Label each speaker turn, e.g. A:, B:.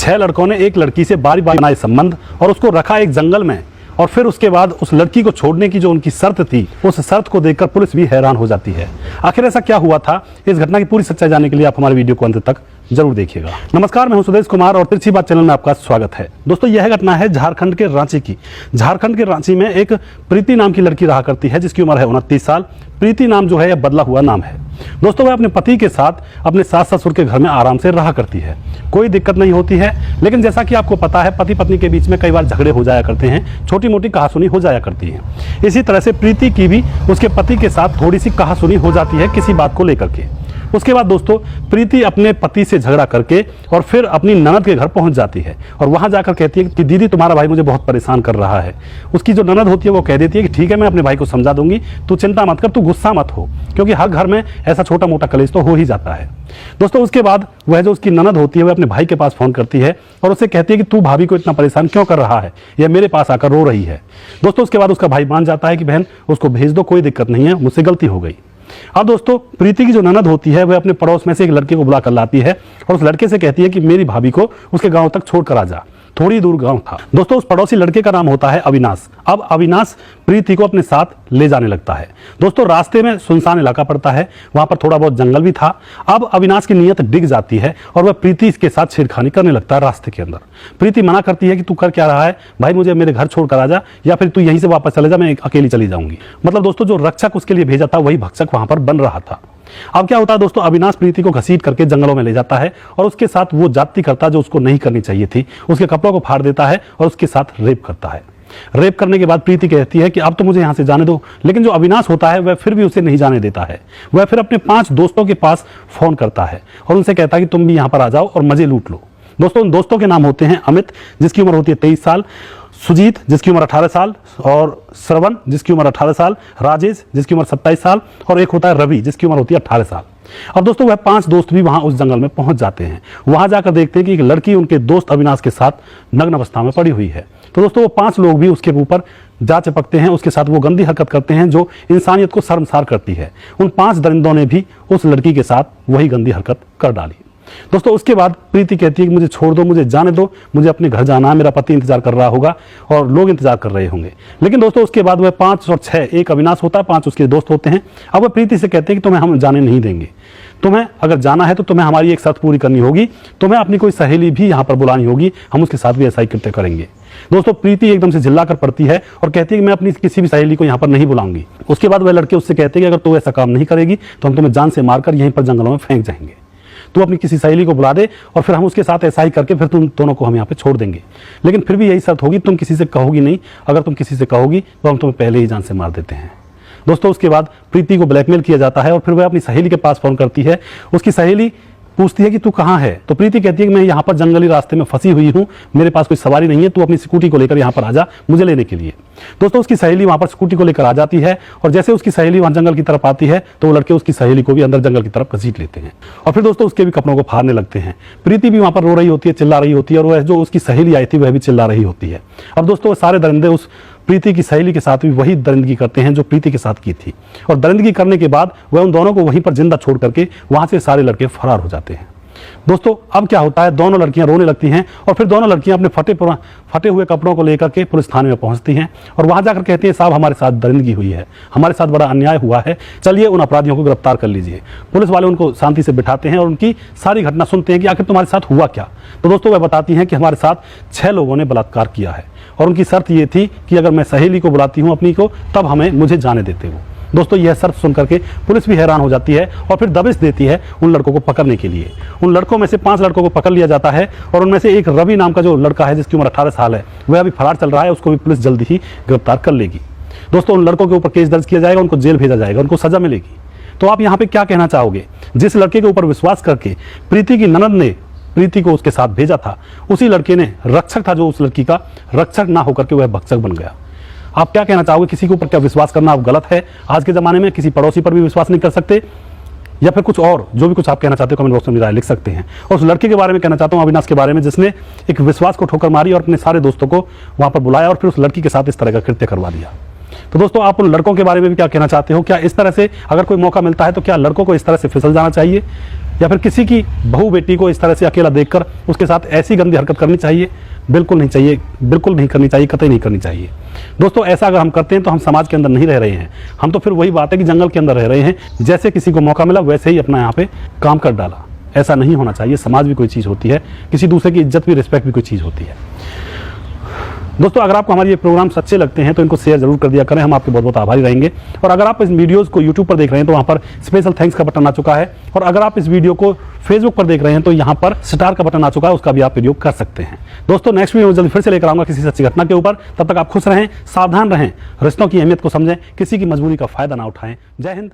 A: 6 लड़कों ने एक लड़की से बारी बारी बनाए संबंध और उसको रखा एक जंगल में, और फिर उसके बाद उस लड़की को छोड़ने की जो उनकी शर्त थी, उस शर्त को देखकर पुलिस भी हैरान हो जाती है। आखिर ऐसा क्या हुआ था, इस घटना की पूरी सच्चाई जानने के लिए आप हमारे वीडियो को अंत तक जरूर देखिएगा। नमस्कार, मैं हूं सुदेश कुमार और तिरछी बात चैनल में आपका स्वागत है। दोस्तों, यह घटना है झारखंड के रांची की। झारखंड के रांची में एक प्रीति नाम की लड़की रहा करती है, जिसकी उम्र है 29 साल। प्रीति नाम जो है यह बदला हुआ नाम है। दोस्तों, वह अपने पति के साथ अपने सास ससुर के घर में आराम से रहा करती है, कोई दिक्कत नहीं होती है। लेकिन जैसा कि आपको पता है, पति पत्नी के बीच में कई बार झगड़े हो जाया करते हैं, छोटी मोटी कहासुनी हो जाया करती है। इसी तरह से प्रीति की भी उसके पति के साथ थोड़ी सी कहासुनी हो जाती है किसी बात को लेकर के। उसके बाद दोस्तों, प्रीति अपने पति से झगड़ा करके और फिर अपनी ननद के घर पहुंच जाती है और वहां जाकर कहती है कि दीदी, तुम्हारा भाई मुझे बहुत परेशान कर रहा है। उसकी जो ननद होती है वो कह देती है कि ठीक है, मैं अपने भाई को समझा दूंगी, तू चिंता मत कर, तू गुस्सा मत हो, क्योंकि हर घर में ऐसा छोटा मोटा कलेश तो हो ही जाता है। दोस्तों, उसके बाद वह जो उसकी ननद होती है वह अपने भाई के पास फोन करती है और उससे कहती है कि तू भाभी को इतना परेशान क्यों कर रहा है, यह मेरे पास आकर रो रही है। दोस्तों, उसके बाद उसका भाई मान जाता है कि बहन, उसको भेज दो, कोई दिक्कत नहीं है, मुझसे गलती हो गई। अब दोस्तों, प्रीति की जो ननद होती है वह अपने पड़ोस में से एक लड़के को बुला कर लाती है और उस लड़के से कहती है कि मेरी भाभी को उसके गांव तक छोड़ कर आ जा। थोड़ी दूर गांव था। दोस्तों, उस पड़ोसी लड़के का नाम होता है अविनाश। अब अविनाश प्रीति को अपने साथ ले जाने लगता है। दोस्तों, रास्ते में सुनसान इलाका पड़ता है, वहां पर थोड़ा बहुत जंगल भी था। अब अविनाश की नीयत डिग जाती है और वह प्रीति के साथ छेड़खानी करने लगता है रास्ते के अंदर। प्रीति मना करती है कि तू कर क्या रहा है भाई, मुझे मेरे घर छोड़ कर आ जा, या फिर तू यहीं से वापस चले जा, मैं अकेली चली जाऊंगी। मतलब दोस्तों, जो रक्षक उसके लिए भेजा था वही भक्षक वहां पर बन रहा था। अब क्या होता है दोस्तों, अविनाश प्रीति को घसीट करके जंगलों में ले जाता है और उसके साथ वो जाति करता जो उसको नहीं करनी चाहिए थी। उसके कपड़ों को फाड़ देता है और उसके साथ रेप करता है। रेप करने के बाद प्रीति कहती है कि अब तो मुझे यहां से जाने दो, लेकिन जो अविनाश होता है वह फिर भी उसे नहीं जाने देता है। वह फिर अपने 5 दोस्तों के पास फोन करता है और उनसे कहता है कि तुम भी यहां पर आ जाओ और मजे लूट लो। दोस्तों, उन दोस्तों के नाम होते हैं अमित, जिसकी उम्र होती है 23 साल, सुजीत, जिसकी उम्र 18 साल, और श्रवण, जिसकी उम्र 18 साल, राजेश, जिसकी उम्र 27 साल, और एक होता है रवि, जिसकी उम्र होती है 18 साल। अब दोस्तों, वह 5 दोस्त भी वहां उस जंगल में पहुंच जाते हैं। वहां जाकर देखते हैं कि एक लड़की उनके दोस्त अविनाश के साथ नग्न अवस्था में पड़ी हुई है। तो दोस्तों, वो 5 लोग भी उसके ऊपर जा चिपकते हैं, उसके साथ वो गंदी हरकत करते हैं जो इंसानियत को शर्मसार करती है। उन 5 दरिंदों ने भी उस लड़की के साथ वही गंदी हरकत कर डाली। दोस्तों, उसके बाद प्रीति कहती है कि मुझे छोड़ दो, मुझे जाने दो, मुझे अपने घर जाना है, मेरा पति इंतजार कर रहा होगा और लोग इंतजार कर रहे होंगे। लेकिन दोस्तों, उसके बाद वह 5 और 6, एक अविनाश होता है, 5 उसके दोस्त होते हैं। अब वह प्रीति से कहते हैं कि तुम्हें हम जाने नहीं देंगे, तुम्हें अगर जाना है तो तुम्हें हमारी एक शर्त पूरी करनी होगी, तुम्हें अपनी कोई सहेली भी यहाँ पर बुलानी होगी, हम उसके साथ भी ऐसा ही कृत्य करेंगे। दोस्तों, प्रीति एकदम से चिल्ला कर पड़ती है और कहती है कि मैं अपनी किसी भी सहेली को यहाँ पर नहीं बुलाऊंगी। उसके बाद वह लड़के उससे कहते हैं कि अगर तू ऐसा काम नहीं करेगी तो हम तुम्हें जान से मारकर यहीं पर जंगलों में फेंक जाएंगे। तू अपनी किसी सहेली को बुला दे और फिर हम उसके साथ ऐसा ही करके फिर तुम दोनों को हम यहाँ पे छोड़ देंगे। लेकिन फिर भी यही शर्त होगी, तुम किसी से कहोगी नहीं, अगर तुम किसी से कहोगी तो हम तुम्हें पहले ही जान से मार देते हैं। दोस्तों, उसके बाद प्रीति को ब्लैकमेल किया जाता है और फिर वह अपनी सहेली के पास फोन करती है। उसकी सहेली पूछती है कि तू कहाँ है, तो प्रीति कहती है कि मैं यहाँ पर जंगली रास्ते में फंसी हुई हूँ, मेरे पास कोई सवारी नहीं है, तू अपनी स्कूटी को लेकर यहाँ पर आ जा मुझे लेने के लिए। दोस्तों, उसकी सहेली वहाँ पर स्कूटी को लेकर आ जाती है और जैसे उसकी सहेली वहाँ जंगल की तरफ आती है तो वो लड़के उसकी सहेली को भी अंदर जंगल की तरफ घसीट लेते हैं और फिर दोस्तों उसके भी कपड़ों को फाड़ने लगते हैं। प्रीति भी वहाँ पर रो रही होती है, चिल्ला रही होती है और वह जो उसकी सहेली आई थी वह भी चिल्ला रही होती है। अब दोस्तों, सारे दरिंदे उस प्रीति की सहेली के साथ भी वही दरिंदगी करते हैं जो प्रीति के साथ की थी, और दरिंदगी करने के बाद वह उन दोनों को वहीं पर जिंदा छोड़ करके वहां से सारे लड़के फरार हो जाते हैं। दोस्तों, अब क्या होता है, दोनों लड़कियां रोने लगती हैं और फिर दोनों लड़कियां अपने फटे हुए कपड़ों को लेकर के पुलिस थाने में पहुंचती हैं और वहां जाकर कहती हैं, साहब हमारे साथ दरिंदगी हुई है, हमारे साथ बड़ा अन्याय हुआ है, चलिए उन अपराधियों को गिरफ्तार कर लीजिए। पुलिस वाले उनको शांति से बिठाते हैं और उनकी सारी घटना सुनते हैं कि आखिर तुम्हारे साथ हुआ क्या। तो दोस्तों, वह बताती हैं कि हमारे साथ 6 लोगों ने बलात्कार किया है और उनकी शर्त ये थी कि अगर मैं सहेली को बुलाती हूँ अपनी को, तब मुझे जाने देते हो। दोस्तों, यह शर्त सुन करके पुलिस भी हैरान हो जाती है और फिर दबिश देती है उन लड़कों को पकड़ने के लिए। उन लड़कों में से 5 लड़कों को पकड़ लिया जाता है और उनमें से एक रवि नाम का जो लड़का है, जिसकी उम्र 18 साल है, वह अभी फरार चल रहा है, उसको भी पुलिस जल्दी ही गिरफ्तार कर लेगी। दोस्तों, उन लड़कों के ऊपर केस दर्ज किया जाएगा, उनको जेल भेजा जाएगा, उनको सजा मिलेगी। तो आप यहाँ पे क्या कहना चाहोगे? जिस लड़के के ऊपर विश्वास करके प्रीति की ननद ने प्रीति को उसके साथ भेजा था, उसी लड़के ने रक्षक था जो उस लड़की का रक्षक ना होकर के वह भक्षक बन गया। आप क्या कहना चाहोगे? किसी के ऊपर क्या विश्वास करना आप गलत है? आज के ज़माने में किसी पड़ोसी पर भी विश्वास नहीं कर सकते, या फिर कुछ और जो भी कुछ आप कहना चाहते हो कमेंट बॉक्स में राय लिख सकते हैं। और उस लड़के के बारे में कहना चाहता हूँ, अविनाश के बारे में, जिसने एक विश्वास को ठोकर मारी और अपने सारे दोस्तों को वहाँ पर बुलाया और फिर उस लड़की के साथ इस तरह का कृत्य करवा दिया। तो दोस्तों, आप उन लड़कों के बारे में भी क्या कहना चाहते हो? क्या इस तरह से अगर कोई मौका मिलता है तो क्या लड़कों को इस तरह से फिसल जाना चाहिए? या फिर किसी की बहू बेटी को इस तरह से अकेला देखकर उसके साथ ऐसी गंदी हरकत करनी चाहिए? बिल्कुल नहीं चाहिए, बिल्कुल नहीं करनी चाहिए, कतई नहीं करनी चाहिए। दोस्तों ऐसा अगर हम करते हैं तो हम समाज के अंदर नहीं रह रहे हैं, हम तो फिर वही बात है कि जंगल के अंदर रह रहे हैं। जैसे किसी को मौका मिला वैसे ही अपना यहाँ पे काम कर डाला। ऐसा नहीं होना चाहिए। समाज भी कोई चीज़ होती है, किसी दूसरे की इज्जत भी, रिस्पेक्ट भी कोई चीज़ होती है। दोस्तों अगर आपको हमारे ये प्रोग्राम अच्छे लगते हैं तो इनको शेयर जरूर कर दिया करें, हम आपके बहुत बहुत आभारी रहेंगे। और अगर आप इस वीडियोस को यूट्यूब पर देख रहे हैं तो वहाँ पर स्पेशल थैंक्स का बटन आ चुका है, और अगर आप इस वीडियो को फेसबुक पर देख रहे हैं तो यहाँ पर स्टार का बटन आ चुका है, उसका भी आप प्रयोग कर सकते हैं। दोस्तों नेक्स्ट वीडियो में जल्दी फिर से लेकर आऊंगा किसी सच्ची घटना के ऊपर। तब तक आप खुश रहें, सावधान रहें, रिश्तों की अहमियत को समझें, किसी की मजबूरी का फायदा ना उठाएं। जय हिंद।